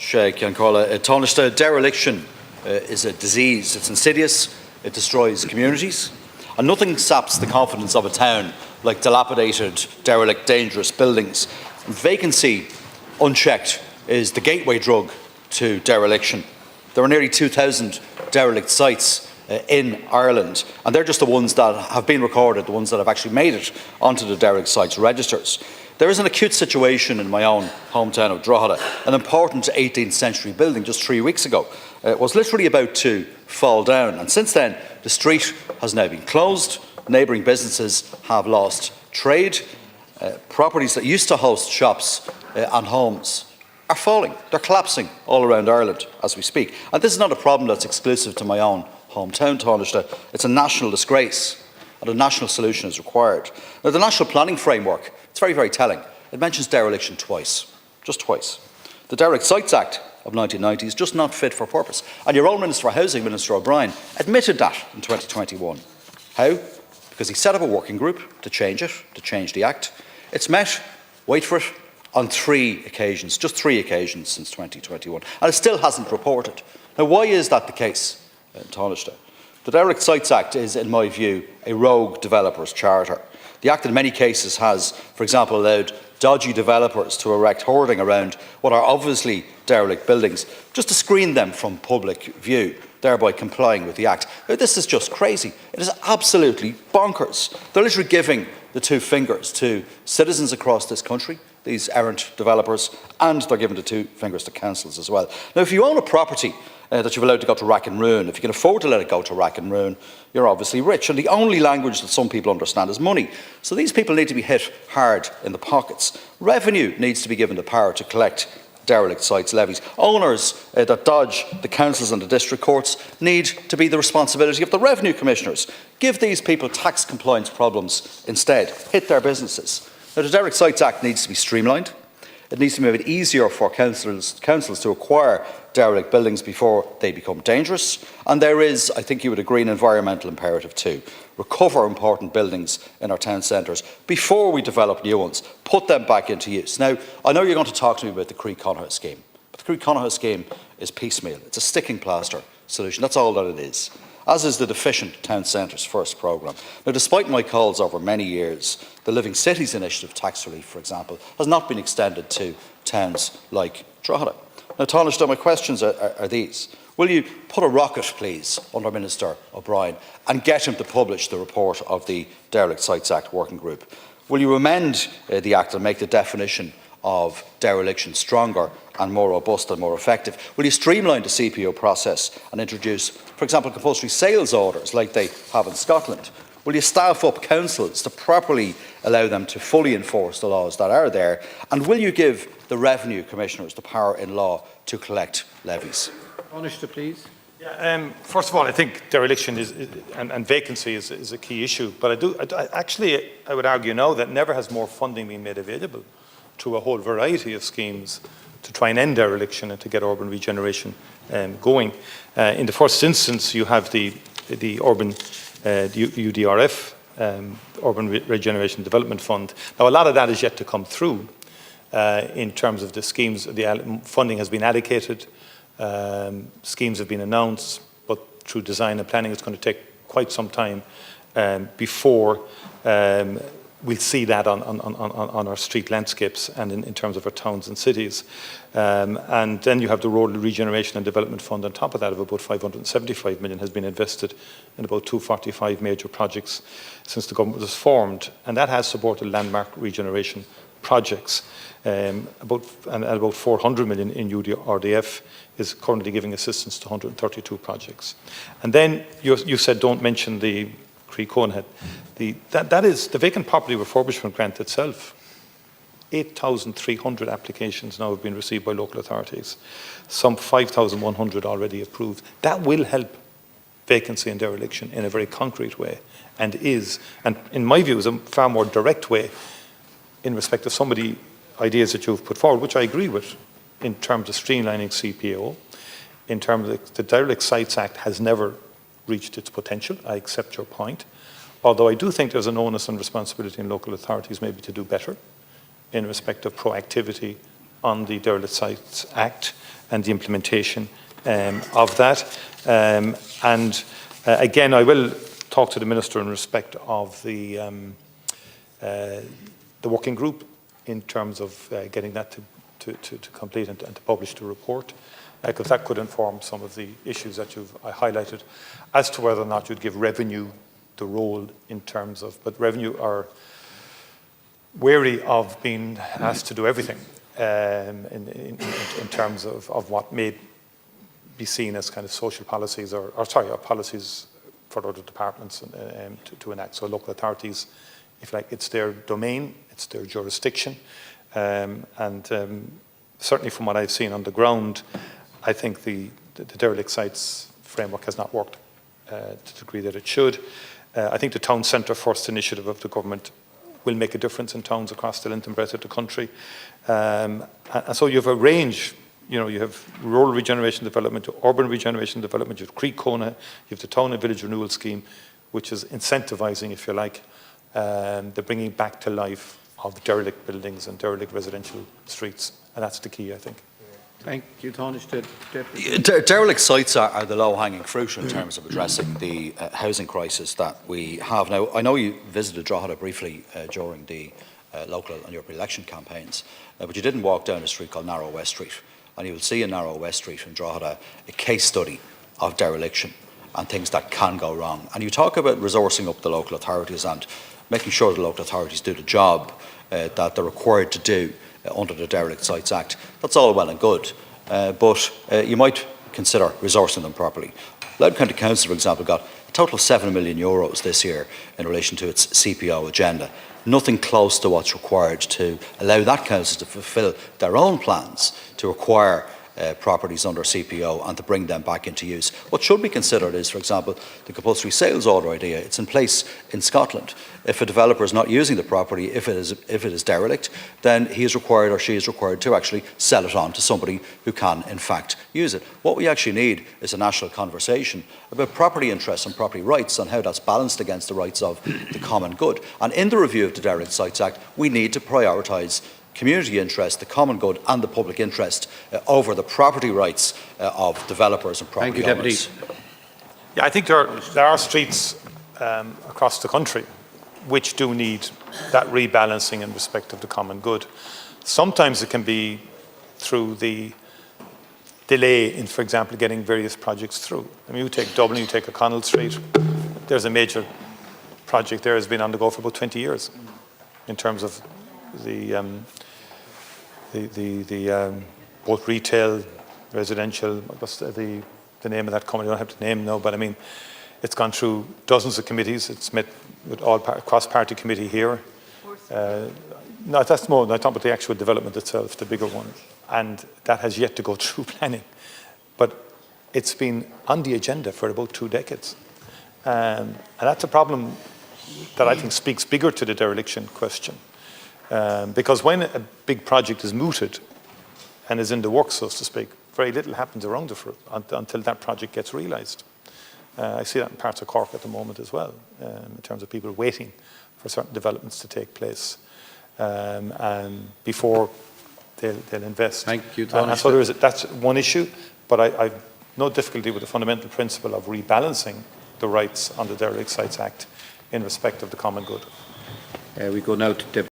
Dereliction is a disease. It's insidious, it destroys communities, and nothing saps the confidence of a town like dilapidated, derelict, dangerous buildings. And vacancy, unchecked, is the gateway drug to dereliction. There are nearly 2,000 derelict sites in Ireland, and they're just the ones that have been recorded, the ones that have actually made it onto the derelict sites registers. There is an acute situation in my own hometown of Drogheda. An important 18th century building just 3 weeks ago was literally about to fall down, and since then the street has now been closed, neighbouring businesses have lost trade, properties that used to host shops and homes are falling, they're collapsing all around Ireland as we speak. And this is not a problem that's exclusive to my own hometown, Taoiseach. It's a national disgrace, and a national solution is required. Now, the National Planning Framework, it's very, very telling. It mentions dereliction twice, just twice. The Derelict Sites Act of 1990 is just not fit for purpose. And your own Minister for Housing, Minister O'Brien, admitted that in 2021. How? Because he set up a working group to change it, to change the Act. It's met, wait for it, on 3 occasions, just 3 occasions since 2021, and it still hasn't reported. Now, why is that the case, Taoiseach? The Derelict Sites Act is, in my view, a rogue developer's charter. The Act in many cases has, for example, allowed dodgy developers to erect hoarding around what are obviously derelict buildings, just to screen them from public view, thereby complying with the Act. Now, this is just crazy. It is absolutely bonkers. They're literally giving the 2 fingers to citizens across this country, these errant developers, and they're giving the 2 fingers to councils as well. Now, if you own a property that you've allowed to go to rack and ruin, if you can afford to let it go to rack and ruin, you're obviously rich. And the only language that some people understand is money. So these people need to be hit hard in the pockets. Revenue needs to be given the power to collect derelict sites levies. Owners that dodge the councils and the district courts need to be the responsibility of the revenue commissioners. Give these people tax compliance problems instead. Hit their businesses. Now, the Derelict Sites Act needs to be streamlined. It needs to be made it easier for councils to acquire derelict buildings before they become dangerous. And there is, I think you would agree, an environmental imperative too. Recover important buildings in our town centres before we develop new ones. Put them back into use. Now, I know you're going to talk to me about the Croí-Connor scheme, but the Croí-Connor scheme is piecemeal. It's a sticking plaster solution. That's all that it is, as is the Deficient Town Centres First programme. Now, despite my calls over many years, the Living Cities Initiative tax relief, for example, has not been extended to towns like Drogheda. Now, Taoiseach, my questions are these. Will you put a rocket, please, under Minister O'Brien and get him to publish the report of the Derelict Sites Act Working Group? Will you amend the Act and make the definition of dereliction stronger and more robust and more effective? Will you streamline the CPO process and introduce, for example, compulsory sales orders like they have in Scotland? Will you staff up councils to properly allow them to fully enforce the laws that are there? And will you give the revenue commissioners the power in law to collect levies? Taoiseach, please. Yeah, first of all, I think dereliction and vacancy is a key issue. But I would argue now that never has more funding been made available to a whole variety of schemes to try and end dereliction and to get urban regeneration going. In the first instance, you have the urban UDRF, Urban Regeneration Development Fund. Now, a lot of that is yet to come through in terms of the schemes. The funding has been allocated, schemes have been announced, but through design and planning, it's going to take quite some time before we'll see that on our street landscapes and in terms of our towns and cities. And then you have the Rural Regeneration and Development Fund on top of that of about 575 million has been invested in about 245 major projects since the government was formed. And that has supported landmark regeneration projects. About 400 million in UDRDF is currently giving assistance to 132 projects. And then you said don't mention the Croí-Connor. That is the vacant property refurbishment grant itself. 8,300 applications now have been received by local authorities. Some 5,100 already approved. That will help vacancy and dereliction in a very concrete way, and in my view, is a far more direct way in respect of some of the ideas that you've put forward, which I agree with, in terms of streamlining CPO, in terms of the Derelict Sites Act has never reached its potential. I accept your point. Although I do think there's an onus and responsibility in local authorities maybe to do better in respect of proactivity on the Derelict Sites Act and the implementation of that. Again, I will talk to the Minister in respect of the working group in terms of getting that to complete and to publish the report, because that could inform some of the issues that you've highlighted as to whether or not you'd give revenue the role in terms of, but revenue are wary of being asked to do everything in terms of what may be seen as kind of social policies or policies for other departments to enact. So local authorities, if like, it's their domain, it's their jurisdiction, certainly from what I've seen on the ground, I think the derelict sites framework has not worked to the degree that it should. I think the Town Centre First initiative of the government will make a difference in towns across the length and breadth of the country. And so you have a range, you have rural regeneration development, urban regeneration development, you have Creek Kona, you have the Town and Village Renewal Scheme, which is incentivising, if you like, the bringing back to life of derelict buildings and derelict residential streets. And that's the key, I think. Thank you, Tánaiste. Derelict sites are the low-hanging fruit in terms of addressing the housing crisis that we have. Now, I know you visited Drogheda briefly during the local and European election campaigns, but you didn't walk down a street called Narrow West Street. And you will see in Narrow West Street in Drogheda a case study of dereliction and things that can go wrong. And you talk about resourcing up the local authorities and making sure the local authorities do the job that they're required to do under the Derelict Sites Act. That's all well and good, but you might consider resourcing them properly. Louth County Council, for example, got a total of €7 million this year in relation to its CPO agenda. Nothing close to what's required to allow that council to fulfil their own plans to acquire properties under CPO and to bring them back into use. What should be considered is, for example, the compulsory sales order idea. It's in place in Scotland. If a developer is not using the property, if it is derelict, then he is required or she is required to actually sell it on to somebody who can, in fact, use it. What we actually need is a national conversation about property interests and property rights and how that's balanced against the rights of the common good. And in the review of the Derelict Sites Act, we need to prioritise community interest, the common good and the public interest over the property rights of developers and property owners. Yeah, I think there are streets across the country which do need that rebalancing in respect of the common good. Sometimes it can be through the delay in, for example, getting various projects through. I mean, you take Dublin, you take O'Connell Street, there's a major project there has been on the go for about 20 years in terms of the both retail, residential, what's the name of that company? I don't have the name now, but I mean, it's gone through dozens of committees. It's met with all cross-party committee here. No, that's more, I talk about the actual development itself, the bigger one. And that has yet to go through planning. But it's been on the agenda for about 2 decades. And that's a problem that I think speaks bigger to the dereliction question. Because when a big project is mooted and is in the works, so to speak, very little happens around it until that project gets realised. I see that in parts of Cork at the moment as well, in terms of people waiting for certain developments to take place and before they'll invest. Thank you, and so that's one issue, but I've no difficulty with the fundamental principle of rebalancing the rights under the Derelict Sites Act in respect of the common good. We go now to